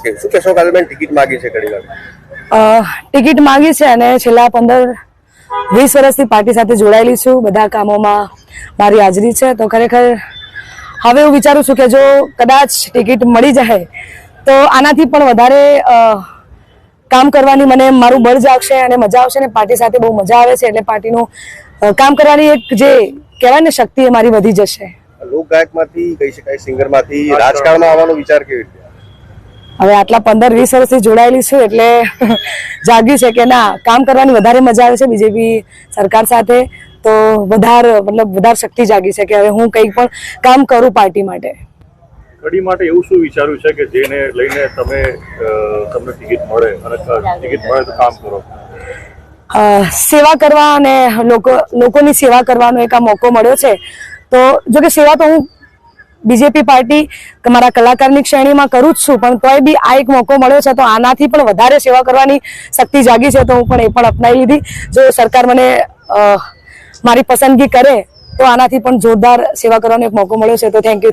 છે, શું કહેશો કાજલબેન? ટિકિટ માંગી છે ઘણી વાર, ટિકિટ માંગી છે અને છેલ્લા 15-20 વર્ષથી પાર્ટી સાથે જોડાયેલી છું. બધા કામોમાં મારી હાજરી છે. તો ખરેખર હવે હું વિચારું છું કે જો કદાચ ટિકિટ મળી જાય તો આનાથી પણ વધારે કામ કરવાની મને મારું બળ જાગશે અને મજા આવશે ને પાર્ટી સાથે બહુ મજા આવે છે. એટલે પાર્ટીનું કામ કરવાની એક જે કહેવાય ને શક્તિ એ મારી વધી જશે. લોકગાયકમાંથી કહી શકાય, સિંગરમાંથી રાજકારણમાં આવવાનો વિચાર કેવી રીતે? હવે આટલા 15-20 વર્ષથી જોડાયેલી છું એટલે જાગ્યું છે કે ના, કામ કરવાની વધારે મજા આવે છે બીજેપી સરકાર સાથે. તો વધારે શક્તિ જાગી છે કે હવે હું કંઈ પણ કામ કરું પાર્ટી માટે. કડી માટે એવું શું વિચાર્યું છે કે જેને લઈને તમને ટિકિટ મળે અને ટિકિટ મળે તો કામ કરો? સેવા કરવા અને લોકોની સેવા કરવાનો એક આ મોકો મળ્યો છે. તો જો કે સેવા તો હું બીજેપી પાર્ટી મારા કલાકારની શ્રેણીમાં કરું જ છું, પણ તોય બી આ એક મોકો મળ્યો છે તો આનાથી પણ વધારે સેવા કરવાની શક્તિ જાગી છે. તો હું પણ એ પણ અપનાવી લીધી. જો સરકાર મને મારી પસંદગી કરે તો આનાથી પણ જોરદાર સેવા કરવાનો એક મોકો મળ્યો છે. તો થેન્ક યુ.